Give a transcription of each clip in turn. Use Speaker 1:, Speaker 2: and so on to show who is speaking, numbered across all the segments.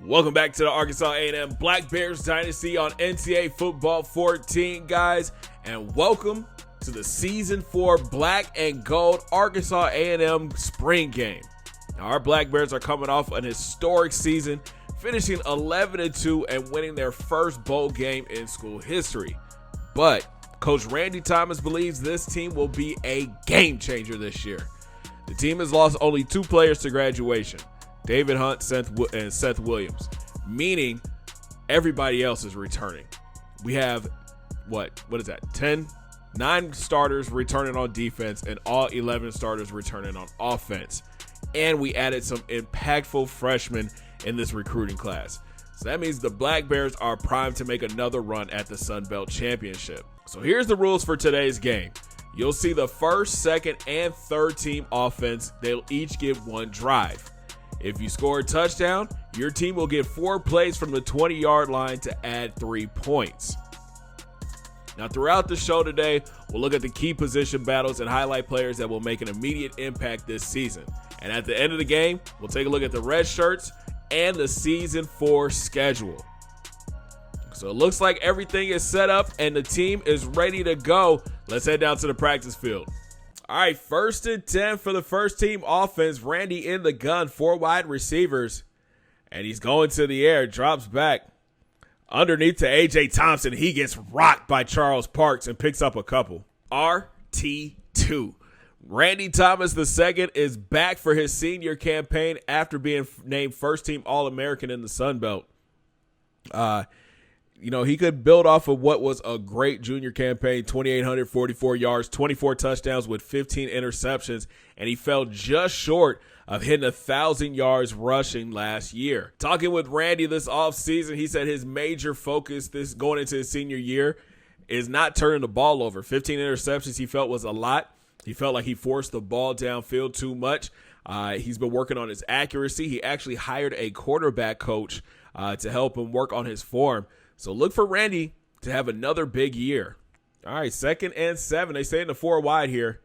Speaker 1: Welcome back to the Arkansas A&M Black Bears Dynasty on NCAA Football 14, guys, and welcome to the Season 4 Black and Gold Arkansas A&M Spring Game. Now, our Black Bears are coming off an historic season, finishing 11-2 and winning their first bowl game in school history. But Coach Randy Thomas believes this team will be a game changer this year. The team has lost only 2 players to graduation, David Hunt and Seth Williams, meaning everybody else is returning. We have, what is that, 9 starters returning on defense and all 11 starters returning on offense. And we added some impactful freshmen in this recruiting class. So that means the Black Bears are primed to make another run at the Sun Belt Championship. So here's the rules for today's game. You'll see the first, second, and third team offense. They'll each get 1 drive. If you score a touchdown, your team will get 4 plays from the 20-yard line to add 3 points. Now, throughout the show today, we'll look at the key position battles and highlight players that will make an immediate impact this season. And at the end of the game, we'll take a look at the red shirts and the Season 4 schedule. So it looks like everything is set up and the team is ready to go. Let's head down to the practice field. All right, 1st and 10 for the first team offense. Randy in the gun, 4 wide receivers. And he's going to the air, drops back. Underneath to A.J. Thompson. He gets rocked by Charles Parks and picks up a couple. RT2. Randy Thomas II is back for his senior campaign after being named first team All-American in the Sun Belt. He could build off of what was a great junior campaign, 2,844 yards, 24 touchdowns with 15 interceptions, and he fell just short of hitting 1,000 yards rushing last year. Talking with Randy this offseason, he said his major focus going into his senior year is not turning the ball over. 15 interceptions he felt was a lot. He felt like he forced the ball downfield too much. He's been working on his accuracy. He actually hired a quarterback coach to help him work on his form. So look for Randy to have another big year. All right, 2nd and 7. They stay in the 4 wide here.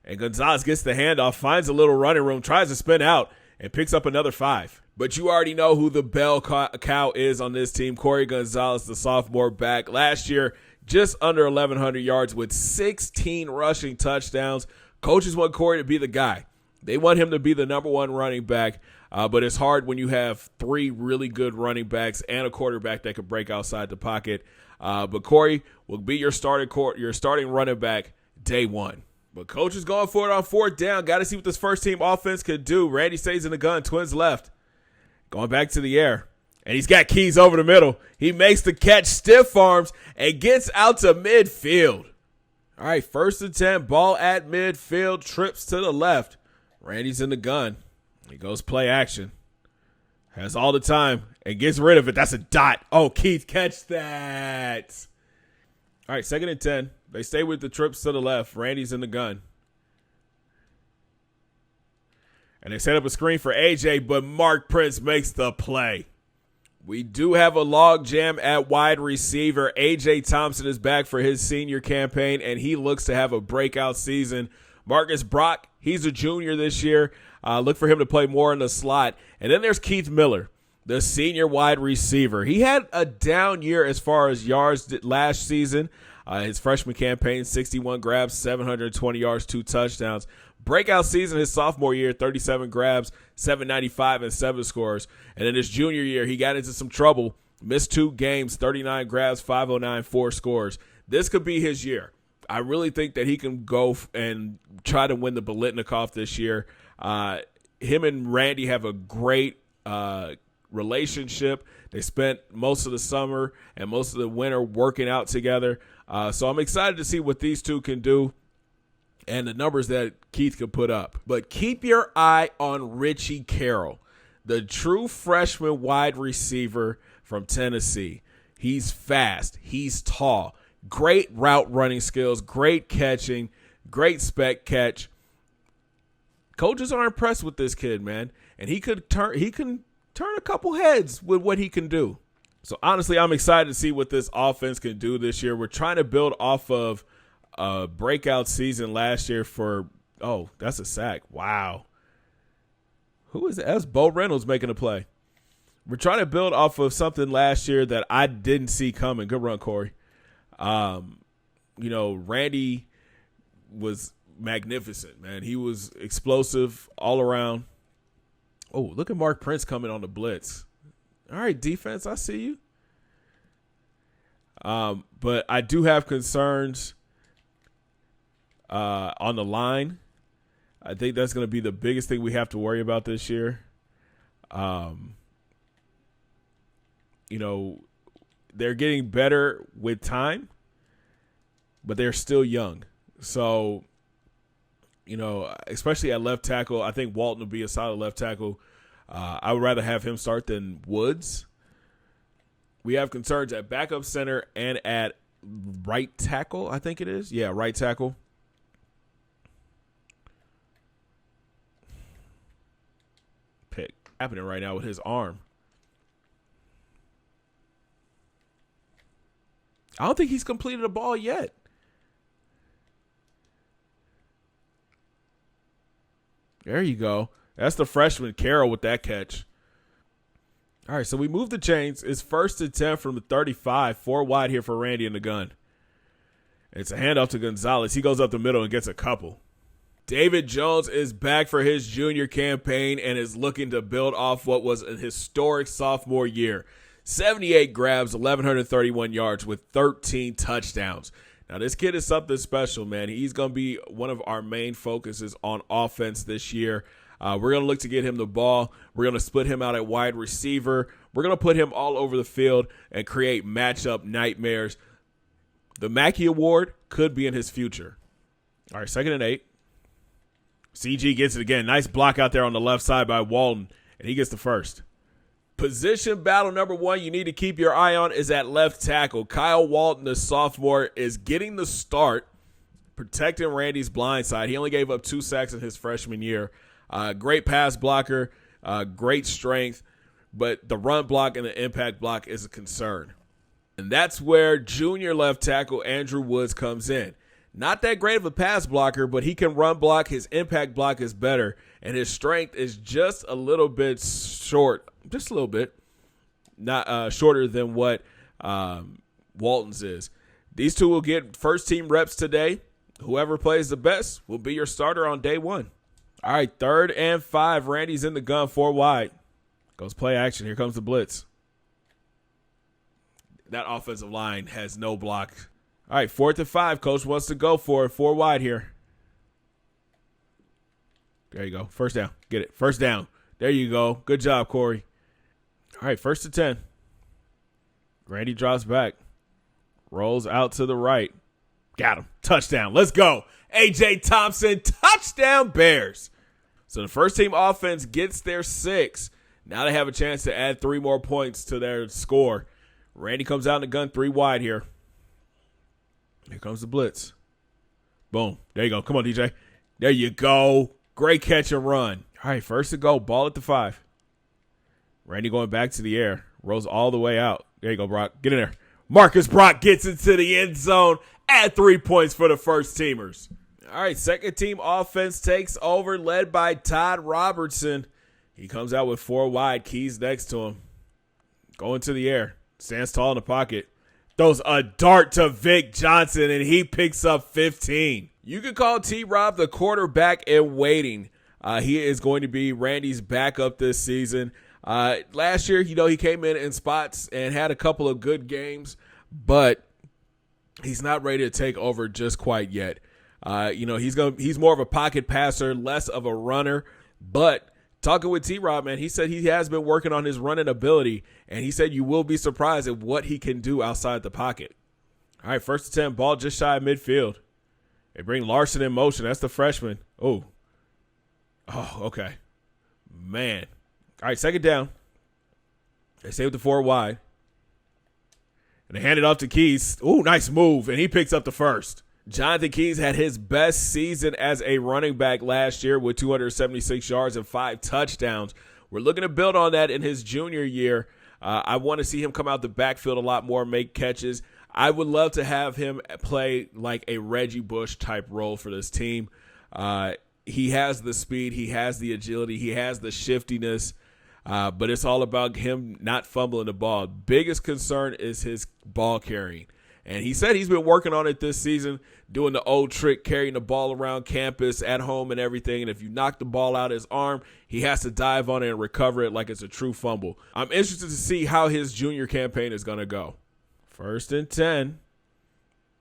Speaker 1: And Gonzalez gets the handoff, finds a little running room, tries to spin out, and picks up another 5. But you already know who the bell cow is on this team. Corey Gonzalez, the sophomore back. Last year, just under 1,100 yards with 16 rushing touchdowns. Coaches want Corey to be the guy. They want him to be the number 1 running back. But it's hard when you have 3 really good running backs and a quarterback that could break outside the pocket. But Corey will be your starting running back day 1. But coach is going for it on 4th down. Got to see what this first team offense could do. Randy stays in the gun. Twins left. Going back to the air. And he's got Keys over the middle. He makes the catch, stiff arms, and gets out to midfield. All right, 1st and 10. Ball at midfield. Trips to the left. Randy's in the gun. He goes play action. Has all the time and gets rid of it. That's a dot. Oh, Keith, catch that. All right, 2nd and 10. They stay with the trips to the left. Randy's in the gun. And they set up a screen for AJ, but Mark Prince makes the play. We do have a log jam at wide receiver. AJ Thompson is back for his senior campaign, and he looks to have a breakout season. Marcus Brock, he's a junior this year. Look for him to play more in the slot. And then there's Keith Miller, the senior wide receiver. He had a down year as far as yards last season. His freshman campaign, 61 grabs, 720 yards, 2 touchdowns. Breakout season his sophomore year, 37 grabs, 795, and 7 scores. And in his junior year, he got into some trouble, missed 2 games, 39 grabs, 509, 4 scores. This could be his year. I really think that he can go and try to win the Biletnikoff this year. Him and Randy have a great relationship. They spent most of the summer and most of the winter working out together. So I'm excited to see what these two can do and the numbers that Keith could put up. But keep your eye on Richie Carroll, the true freshman wide receiver from Tennessee. He's fast. He's tall. Great route running skills. Great catching. Great spec catch. Coaches are impressed with this kid, man. And he can turn a couple heads with what he can do. So, honestly, I'm excited to see what this offense can do this year. We're trying to build off of a breakout season last year for – oh, that's a sack. Wow. Who is that? That's Bo Reynolds making a play. We're trying to build off of something last year that I didn't see coming. Good run, Corey. Randy was magnificent, man. He was explosive all around. Oh, look at Mark Prince coming on the blitz. All right, defense, I see you. But I do have concerns on the line. I think that's going to be the biggest thing we have to worry about this year. They're getting better with time, but they're still young. So, especially at left tackle, I think Walton will be a solid left tackle. I would rather have him start than Woods. We have concerns at backup center and at right tackle, I think it is. Yeah, right tackle. Pick happening right now with his arm. I don't think he's completed a ball yet. There you go. That's the freshman, Carroll, with that catch. All right, so we move the chains. It's 1st and 10 from the 35. 4 wide here for Randy in the gun. It's a handoff to Gonzalez. He goes up the middle and gets a couple. David Jones is back for his junior campaign and is looking to build off what was a historic sophomore year. 78 grabs, 1,131 yards with 13 touchdowns. Now, this kid is something special, man. He's going to be one of our main focuses on offense this year. We're going to look to get him the ball. We're going to split him out at wide receiver. We're going to put him all over the field and create matchup nightmares. The Mackey Award could be in his future. All right, 2nd and 8. CG gets it again. Nice block out there on the left side by Walton, and he gets the first. Position battle number 1 you need to keep your eye on is at left tackle. Kyle Walton, the sophomore, is getting the start, protecting Randy's blind side. He only gave up 2 sacks in his freshman year. Great pass blocker, great strength, but the run block and the impact block is a concern. And that's where junior left tackle Andrew Woods comes in. Not that great of a pass blocker, but he can run block. His impact block is better, and his strength is just a little bit short. Just a little bit. Not shorter than what Walton's is. These two will get first-team reps today. Whoever plays the best will be your starter on day 1. All right, 3rd and 5. Randy's in the gun, 4 wide. Goes play action. Here comes the blitz. That offensive line has no block. All right, 4th and 5. Coach wants to go for it. 4 wide here. There you go. First down. Get it. First down. There you go. Good job, Corey. All right, 1st and 10. Randy drops back. Rolls out to the right. Got him. Touchdown. Let's go. A.J. Thompson, touchdown Bears. So the first-team offense gets their 6. Now they have a chance to add 3 more points to their score. Randy comes out in the gun, 3 wide here. Here comes the blitz. Boom. There you go. Come on, DJ. There you go. Great catch and run. All right, 1st to go. Ball at the 5. Randy going back to the air. Rolls all the way out. There you go, Brock. Get in there. Marcus Brock gets into the end zone. Add 3 points for the first-teamers. All right, second-team offense takes over, led by Todd Robertson. He comes out with 4 wide. Keys next to him. Going to the air. Stands tall in the pocket. Throws a dart to Vic Johnson, and he picks up 15. You can call T-Rob the quarterback in waiting. He is going to be Randy's backup this season. Last year, he came in spots and had a couple of good games, but he's not ready to take over just quite yet. He's more of a pocket passer, less of a runner. But talking with T-Rob, man, he said he has been working on his running ability, and he said you will be surprised at what he can do outside the pocket. All right, 1st and 10, ball just shy of midfield. They bring Larson in motion. That's the freshman. Oh, okay. Man. All right, 2nd down. They stay with the 4 wide. And they hand it off to Keys. Ooh, nice move. And he picks up the first. Jonathan Keys had his best season as a running back last year with 276 yards and 5 touchdowns. We're looking to build on that in his junior year. I want to see him come out the backfield a lot more, make catches. I would love to have him play like a Reggie Bush type role for this team. He has the speed. He has the agility. He has the shiftiness. but it's all about him not fumbling the ball. Biggest concern is his ball carrying. And he said he's been working on it this season, doing the old trick, carrying the ball around campus, at home and everything. And if you knock the ball out of his arm, he has to dive on it and recover it like it's a true fumble. I'm interested to see how his junior campaign is going to go. 1st and 10.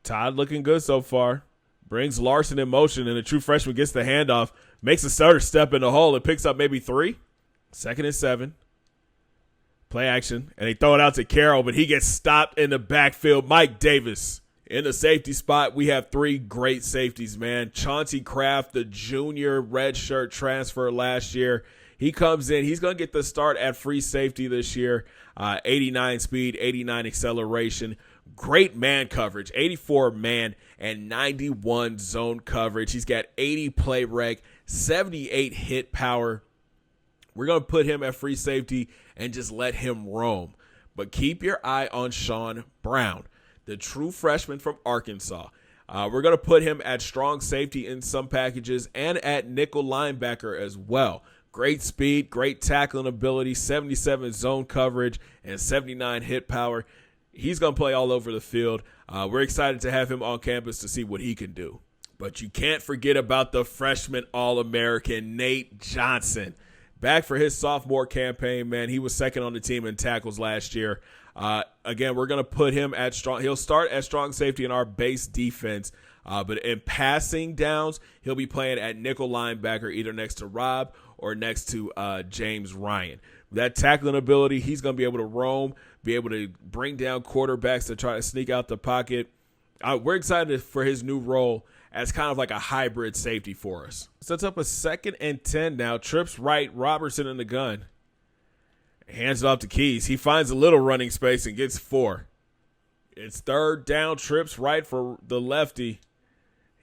Speaker 1: Todd looking good so far. Brings Larson in motion, and the true freshman gets the handoff, makes a starter step in the hole, and picks up maybe 3. 2nd and 7. Play action, and they throw it out to Carroll, but he gets stopped in the backfield. Mike Davis. In the safety spot, we have 3 great safeties, man. Chauncey Kraft, the junior redshirt transfer last year. He comes in. He's going to get the start at free safety this year. 89 speed, 89 acceleration. Great man coverage, 84 man and 91 zone coverage. He's got 80 play rec, 78 hit power. We're going to put him at free safety and just let him roam. But keep your eye on Sean Brown, the true freshman from Arkansas. We're going to put him at strong safety in some packages and at nickel linebacker as well. Great speed, great tackling ability, 77 zone coverage, and 79 hit power. He's going to play all over the field. We're excited to have him on campus to see what he can do. But you can't forget about the freshman All-American, Nate Johnson. Back for his sophomore campaign, man. He was second on the team in tackles last year. Again, we're going to put him at strong. He'll start at strong safety in our base defense. But in passing downs, he'll be playing at nickel linebacker, either next to Rob or next to James Ryan. That tackling ability, he's going to be able to roam, be able to bring down quarterbacks to try to sneak out the pocket. We're excited for his new role as kind of like a hybrid safety for us. Sets up a 2nd and 10 now. Trips right, Robertson in the gun. Hands it off to Keys. He finds a little running space and gets 4. It's 3rd down, trips right for the lefty.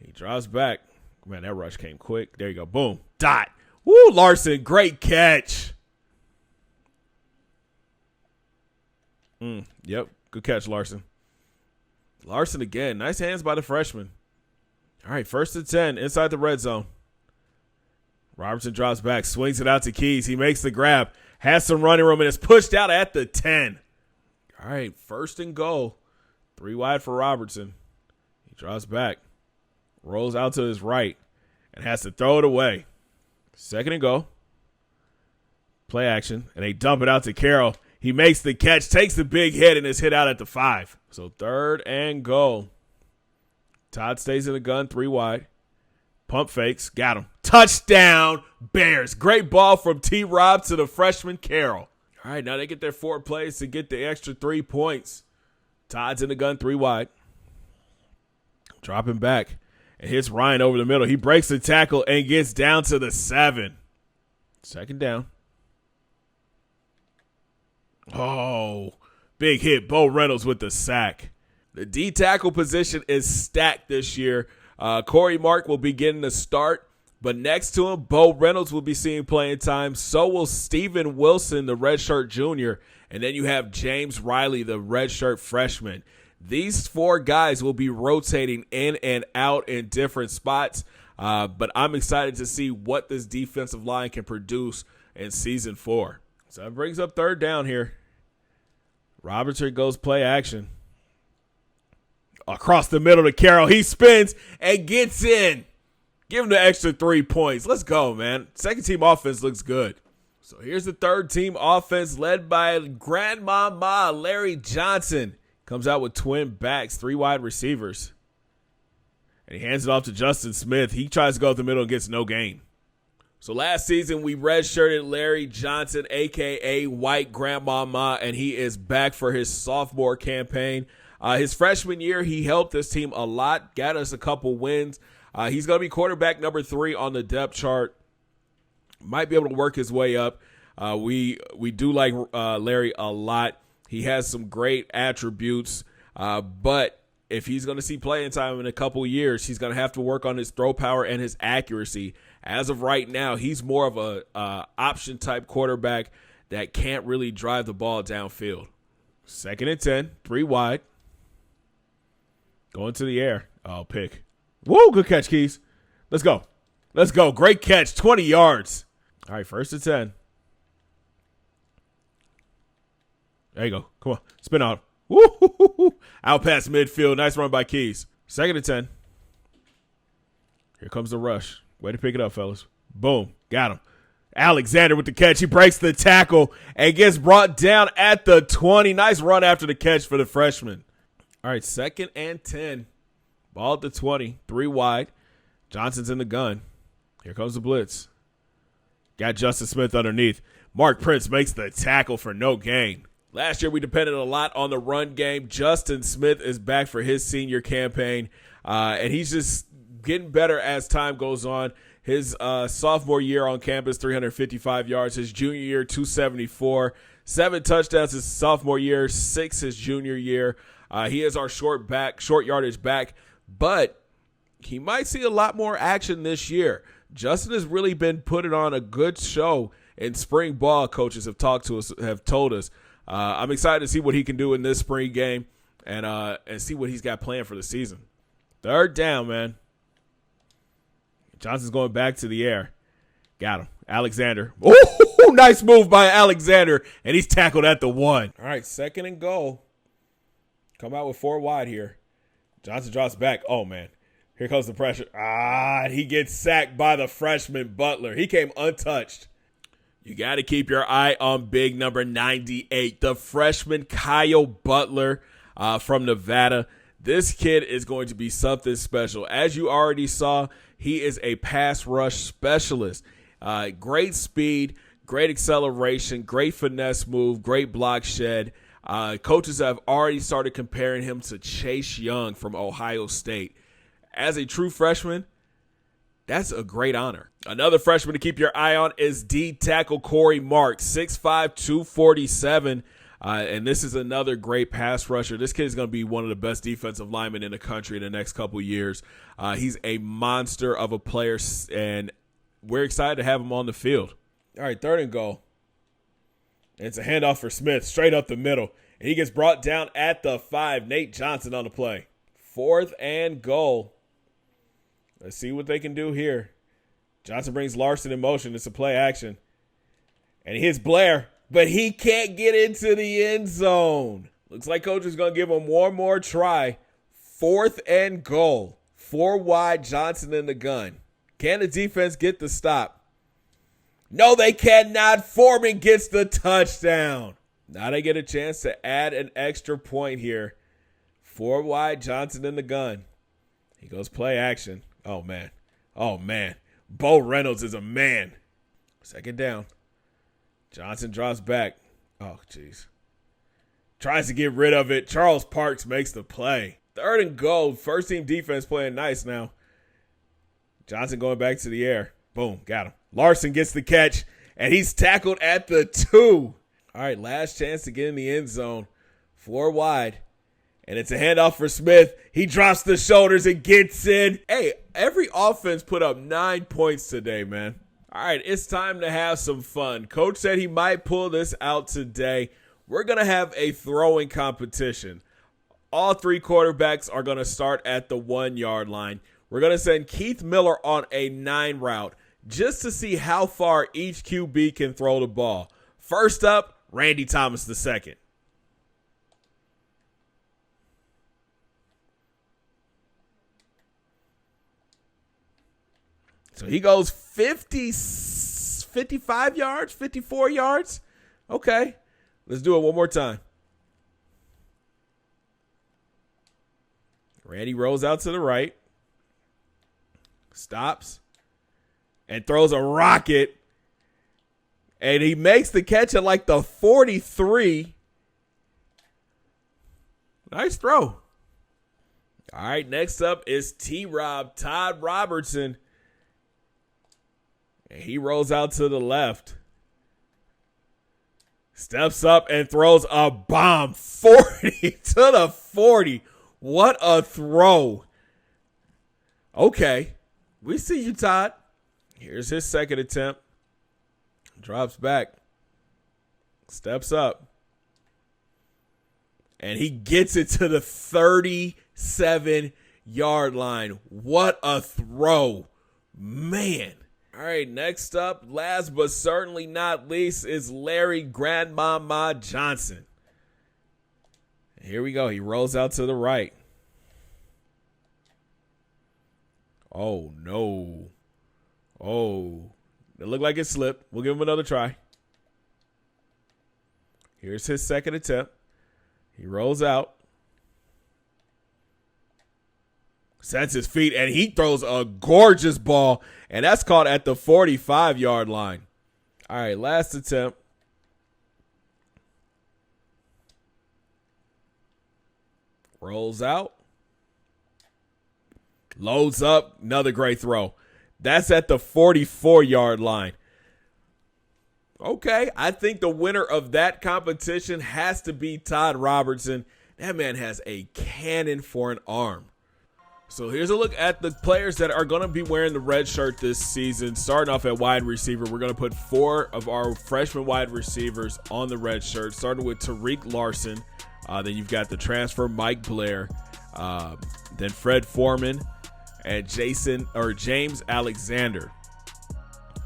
Speaker 1: He draws back. Man, that rush came quick. There you go. Boom. Dot. Woo, Larson, great catch. Yep, good catch, Larson. Larson again. Nice hands by the freshman. All right, 1st and 10 inside the red zone. Robertson drops back, swings it out to Keys. He makes the grab, has some running room, and is pushed out at the 10. All right, 1st and goal. 3 wide for Robertson. He drops back, rolls out to his right, and has to throw it away. 2nd and goal. Play action, and they dump it out to Carroll. He makes the catch, takes the big hit, and is hit out at the 5. So 3rd and goal. Todd stays in the gun, 3 wide. Pump fakes, got him. Touchdown, Bears. Great ball from T-Rob to the freshman Carroll. All right, now they get their 4 plays to get the extra 3 points. Todd's in the gun, 3 wide. Dropping back and hits Ryan over the middle. He breaks the tackle and gets down to the 7. 2nd down. Oh, big hit. Bo Reynolds with the sack. The D tackle position is stacked this year. Corey Mark will be getting the start, but next to him, Bo Reynolds will be seeing playing time. So will Steven Wilson, the redshirt junior. And then you have James Riley, the redshirt freshman. These 4 guys will be rotating in and out in different spots. But I'm excited to see what this defensive line can produce in season 4. So that brings up 3rd down here. Robertson goes play action. Across the middle to Carroll. He spins and gets in. Give him the extra 3 points. Let's go, man. 2nd team offense looks good. So here's the 3rd team offense led by Grandmama Larry Johnson. Comes out with twin backs, 3 wide receivers. And he hands it off to Justin Smith. He tries to go up the middle and gets no gain. So last season, we redshirted Larry Johnson, a.k.a. White Grandmama, and he is back for his sophomore campaign. His freshman year, he helped this team a lot, got us a couple wins. He's going to be quarterback number 3 on the depth chart. Might be able to work his way up. We do like Larry a lot. He has some great attributes, but if he's going to see playing time in a couple years, he's going to have to work on his throw power and his accuracy. As of right now, he's more of a option type quarterback that can't really drive the ball downfield. 2nd and 10, 3 wide. Going to the air. Oh, pick. Whoa, good catch, Keys. Let's go. Let's go. Great catch, 20 yards. All right, 1st and 10. There you go. Come on. Spin out. Woo! Out past midfield. Nice run by Keys. 2nd and 10. Here comes the rush. Way to pick it up, fellas. Boom. Got him. Alexander with the catch. He breaks the tackle and gets brought down at the 20. Nice run after the catch for the freshman. All right, 2nd and 10. Ball at the 20. 3 wide. Johnson's in the gun. Here comes the blitz. Got Justin Smith underneath. Mark Prince makes the tackle for no gain. Last year we depended a lot on the run game. Justin Smith is back for his senior campaign, and he's just getting better as time goes on. His sophomore year on campus, 355 yards. His junior year, 274. 7 touchdowns his sophomore year, 6 his junior year. He is our short yardage back, but he might see a lot more action this year. Justin has really been putting on a good show in spring ball. Coaches have told us. I'm excited to see what he can do in this spring game and see what he's got planned for the season. 3rd down, man. Johnson's going back to the air. Got him. Alexander. Oh, nice move by Alexander, and he's tackled at the 1. All right, 2nd and goal. Come out with 4 wide here. Johnson drops back. Oh, man. Here comes the pressure. He gets sacked by the freshman Butler. He came untouched. You got to keep your eye on big number 98, the freshman Kyle Butler from Nevada. This kid is going to be something special. As you already saw, he is a pass rush specialist. Great speed, great acceleration, great finesse move, great block shed. Coaches have already started comparing him to Chase Young from Ohio State. As a true freshman, that's a great honor. Another freshman to keep your eye on is D tackle Corey Marks, 6'5", 247. And this is another great pass rusher. This kid is going to be one of the best defensive linemen in the country in the next couple years. He's a monster of a player, and we're excited to have him on the field. All right, 3rd and goal. And it's a handoff for Smith, straight up the middle. And he gets brought down at the 5. Nate Johnson on the play. 4th and goal. Let's see what they can do here. Johnson brings Larson in motion. It's a play action. And he hits Blair, but he can't get into the end zone. Looks like coach is going to give him one more try. 4th and goal. 4 wide, Johnson in the gun. Can the defense get the stop? No, they cannot. Foreman gets the touchdown. Now they get a chance to add an extra point here. 4 wide, Johnson in the gun. He goes play action. Oh, man. Oh, man. Bo Reynolds is a man. 2nd down. Johnson drops back. Oh, jeez. Tries to get rid of it. Charles Parks makes the play. 3rd and goal. First team defense playing nice now. Johnson going back to the air. Boom. Got him. Larson gets the catch, and he's tackled at the 2. All right, last chance to get in the end zone. 4 wide. And it's a handoff for Smith. He drops the shoulders and gets in. Hey, every offense put up 9 points today, man. All right, it's time to have some fun. Coach said he might pull this out today. We're going to have a throwing competition. All 3 quarterbacks are going to start at the 1-yard line. We're going to send Keith Miller on a 9 route just to see how far each QB can throw the ball. First up, Randy Thomas II. So he goes 55 yards, 54 yards. Okay, let's do it one more time. Randy rolls out to the right, stops, and throws a rocket. And he makes the catch at like the 43. Nice throw. All right, next up is T-Rob, Todd Robertson. And he rolls out to the left. Steps up and throws a bomb. 40 to the 40. What a throw. Okay. We see you, Todd. Here's his 2nd attempt. Drops back. Steps up. And he gets it to the 37-yard line. What a throw. Man. All right, next up, last but certainly not least, is Larry Grandmama Johnson. Here we go. He rolls out to the right. Oh, no. Oh, it looked like it slipped. We'll give him another try. Here's his second attempt. He rolls out. Sets his feet, and he throws a gorgeous ball, and that's caught at the 45-yard line. All right, last attempt. Rolls out. Loads up. Another great throw. That's at the 44-yard line. Okay, I think the winner of that competition has to be Todd Robertson. That man has a cannon for an arm. So here's a look at the players that are going to be wearing the red shirt this season. Starting off at wide receiver, we're going to put 4 of our freshman wide receivers on the red shirt, starting with Tariq Larson. Then you've got the transfer Mike Blair, then Fred Foreman, and James Alexander.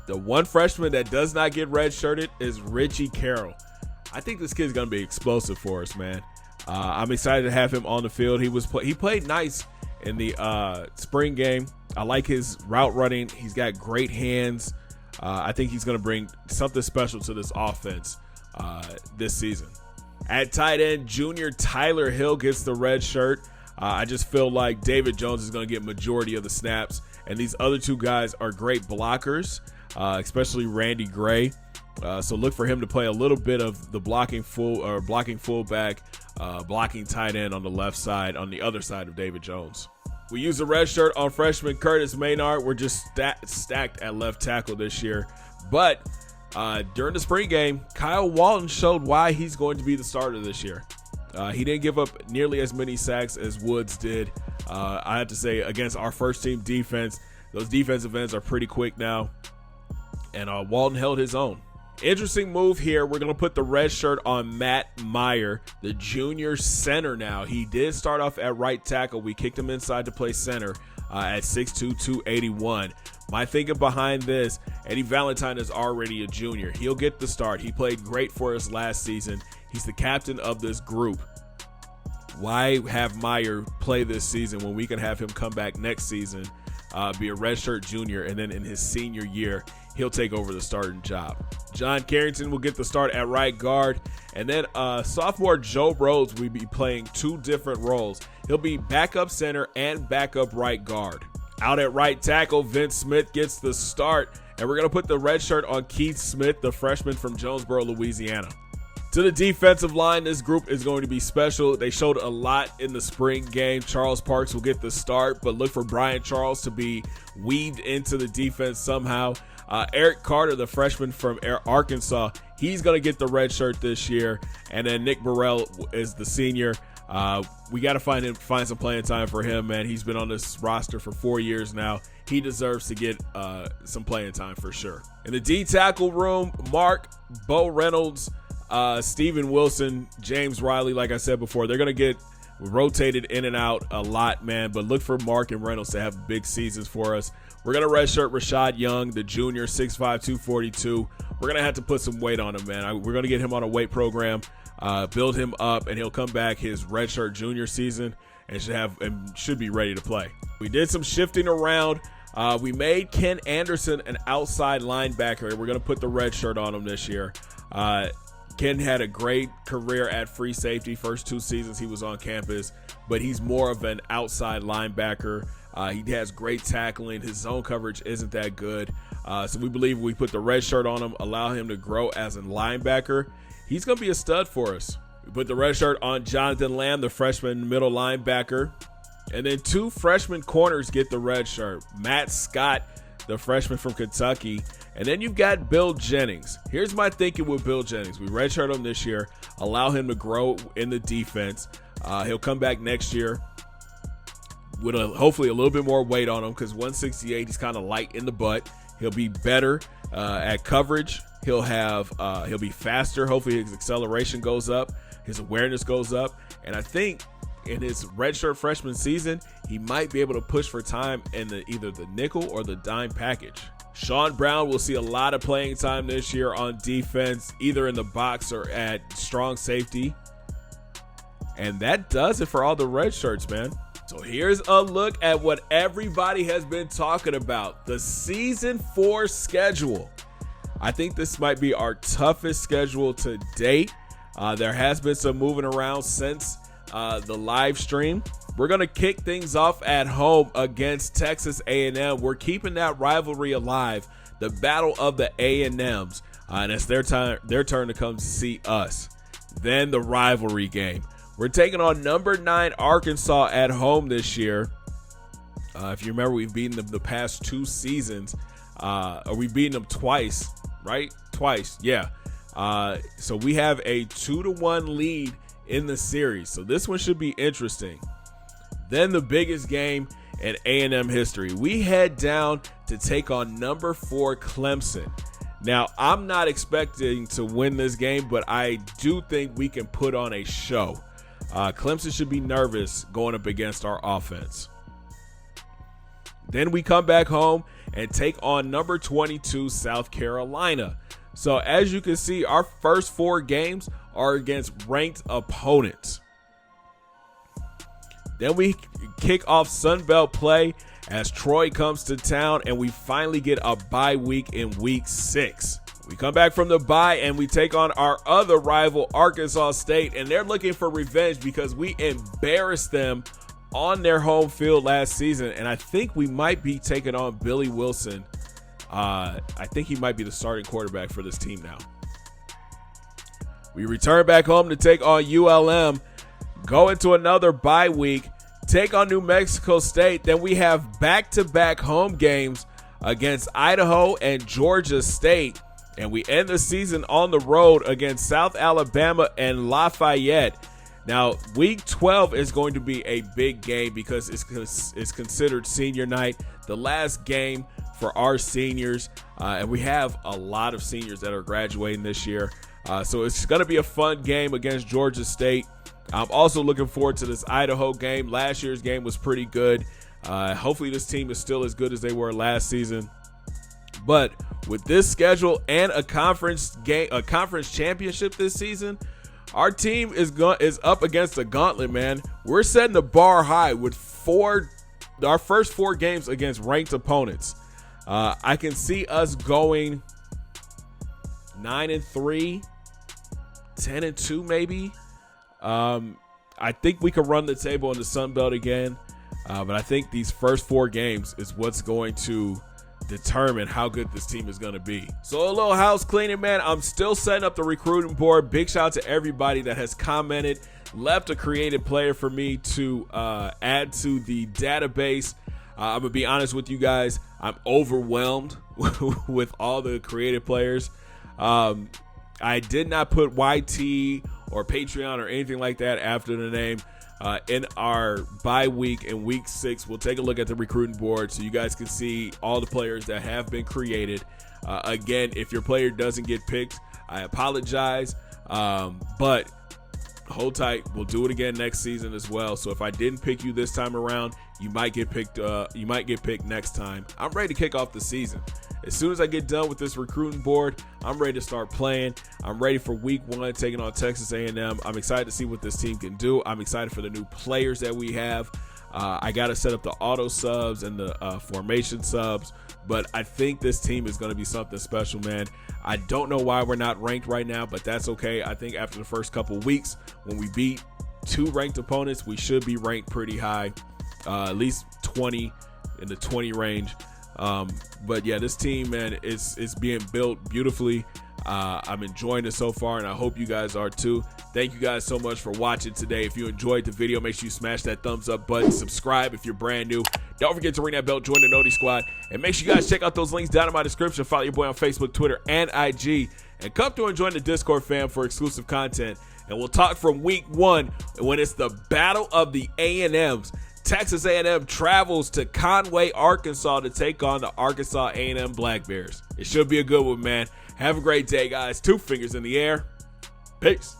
Speaker 1: The one freshman that does not get redshirted is Richie Carroll. I think this kid's going to be explosive for us, man. I'm excited to have him on the field. He played nice in the spring game. I like his route running. He's got great hands. I think he's going to bring something special to this offense this season. At tight end, junior Tyler Hill gets the red shirt. I just feel like David Jones is going to get majority of the snaps, and these other 2 guys are great blockers, especially Randy Gray. So look for him to play a little bit of the blocking fullback, blocking tight end on the left side, on the other side of David Jones. We use the red shirt on freshman Curtis Maynard. We're just stacked at left tackle this year. But during the spring game, Kyle Walton showed why he's going to be the starter this year. He didn't give up nearly as many sacks as Woods did. I have to say, against our first team defense, those defensive ends are pretty quick now. And Walton held his own. Interesting move here. We're going to put the red shirt on Matt Meyer, the junior center now. He did start off at right tackle. We kicked him inside to play center at 6'2", 281. My thinking behind this, Eddie Valentine is already a junior. He'll get the start. He played great for us last season. He's the captain of this group. Why have Meyer play this season when we can have him come back next season, be a redshirt junior, and then in his senior year, he'll take over the starting job. John Carrington will get the start at right guard. And then sophomore Joe Rhodes will be playing 2 different roles. He'll be backup center and backup right guard. Out at right tackle, Vince Smith gets the start. And we're going to put the red shirt on Keith Smith, the freshman from Jonesboro, Louisiana. To the defensive line, this group is going to be special. They showed a lot in the spring game. Charles Parks will get the start, but look for Brian Charles to be weaved into the defense somehow. Eric Carter, the freshman from Arkansas, he's going to get the red shirt this year. And then Nick Burrell is the senior. We got to find some playing time for him, man. He's been on this roster for 4 years now. He deserves to get some playing time for sure. In the D tackle room, Mark, Bo Reynolds, Steven Wilson, James Riley, like I said before, they're going to get rotated in and out a lot, man. But look for Mark and Reynolds to have big seasons for us. We're going to redshirt Rashad Young, the junior, 6'5", 242. We're going to have to put some weight on him, man. We're going to get him on a weight program, build him up, and he'll come back his redshirt junior season and should be ready to play. We did some shifting around. We made Ken Anderson an outside linebacker. We're going to put the red shirt on him this year. Ken had a great career at free safety. First 2 seasons he was on campus, but he's more of an outside linebacker. He has great tackling. His zone coverage isn't that good. So we believe we put the red shirt on him, allow him to grow as a linebacker. He's going to be a stud for us. We put the red shirt on Jonathan Lamb, the freshman middle linebacker. And then 2 freshman corners get the red shirt. Matt Scott, the freshman from Kentucky. And then you've got Bill Jennings. Here's my thinking with Bill Jennings. We redshirt him this year, allow him to grow in the defense. He'll come back next year with hopefully a little bit more weight on him, because 168, he's kind of light in the butt. He'll be better at coverage. He'll be faster. Hopefully his acceleration goes up. His awareness goes up. And I think in his redshirt freshman season, he might be able to push for time in either the nickel or the dime package. Sean Brown will see a lot of playing time this year on defense, either in the box or at strong safety. And that does it for all the red shirts, man. So here's a look at what everybody has been talking about, the season 4 schedule. I think this might be our toughest schedule to date. There has been some moving around since the live stream. We're going to kick things off at home against Texas A&M. We're keeping that rivalry alive, the battle of the A&Ms. And it's their turn to come to see us. Then the rivalry game. We're taking on number 9 Arkansas at home this year. If you remember, we've beaten them the past 2 seasons. Or we've beaten them twice, right? Twice, yeah. So we have a 2-1 lead in the series. So this one should be interesting. Then the biggest game in A&M history. We head down to take on number 4 Clemson. Now, I'm not expecting to win this game, but I do think we can put on a show. Clemson should be nervous going up against our offense. Then we come back home and take on number 22 South Carolina. So as you can see, our first 4 games are against ranked opponents. Then we kick off Sun Belt play as Troy comes to town, and we finally get a bye week in week 6. We come back from the bye and we take on our other rival, Arkansas State, and they're looking for revenge because we embarrassed them on their home field last season, and I think we might be taking on Billy Wilson. I think he might be the starting quarterback for this team now. We return back home to take on ULM, go into another bye week, take on New Mexico State. Then we have back-to-back home games against Idaho and Georgia State. And we end the season on the road against South Alabama and Lafayette. Now, week 12 is going to be a big game because it's considered senior night, the last game for our seniors. And we have a lot of seniors that are graduating this year. So it's going to be a fun game against Georgia State. I'm also looking forward to this Idaho game. Last year's game was pretty good. Hopefully this team is still as good as they were last season. But with this schedule and a conference championship this season, our team is up against a gauntlet, man. We're setting the bar high with our first 4 games against ranked opponents. I can see us going 9-3, 10-2 maybe. I think we can run the table in the Sun Belt again, but I think these first 4 games is what's going to determine how good this team is going to be. So a little house cleaning, man. I'm still setting up the recruiting board. Big shout out to everybody that has commented, left a creative player for me to add to the database. I'm gonna be honest with you guys, I'm overwhelmed with all the creative players. I did not put YT or Patreon or anything like that after the name. In our bye week in week 6, we'll take a look at the recruiting board so you guys can see all the players that have been created. Again, if your player doesn't get picked, I apologize, but hold tight. We'll do it again next season as well. So if I didn't pick you this time around, you might get picked. You might get picked next time. I'm ready to kick off the season. As soon as I get done with this recruiting board, I'm ready to start playing. I'm ready for week 1, taking on Texas A&M. I'm excited to see what this team can do. I'm excited for the new players that we have. I got to set up the auto subs and the formation subs, but I think this team is going to be something special, man. I don't know why we're not ranked right now, but that's okay. I think after the first couple weeks, when we beat 2 ranked opponents, we should be ranked pretty high, at least 20, in the 20 range. But yeah, this team, man, it's being built beautifully. I'm enjoying it so far, and I hope you guys are too. Thank you guys so much for watching today. If you enjoyed the video, make sure you smash that thumbs up button, subscribe if you're brand new. Don't forget to ring that bell, join the Noti Squad, and make sure you guys check out those links down in my description. Follow your boy on Facebook, Twitter, and IG, and come through and join the Discord fam for exclusive content. And we'll talk from week 1 when it's the battle of the A&Ms. Texas A&M travels to Conway, Arkansas to take on the Arkansas A&M Black Bears. It should be a good one, man. Have a great day, guys. 2 fingers in the air. Peace.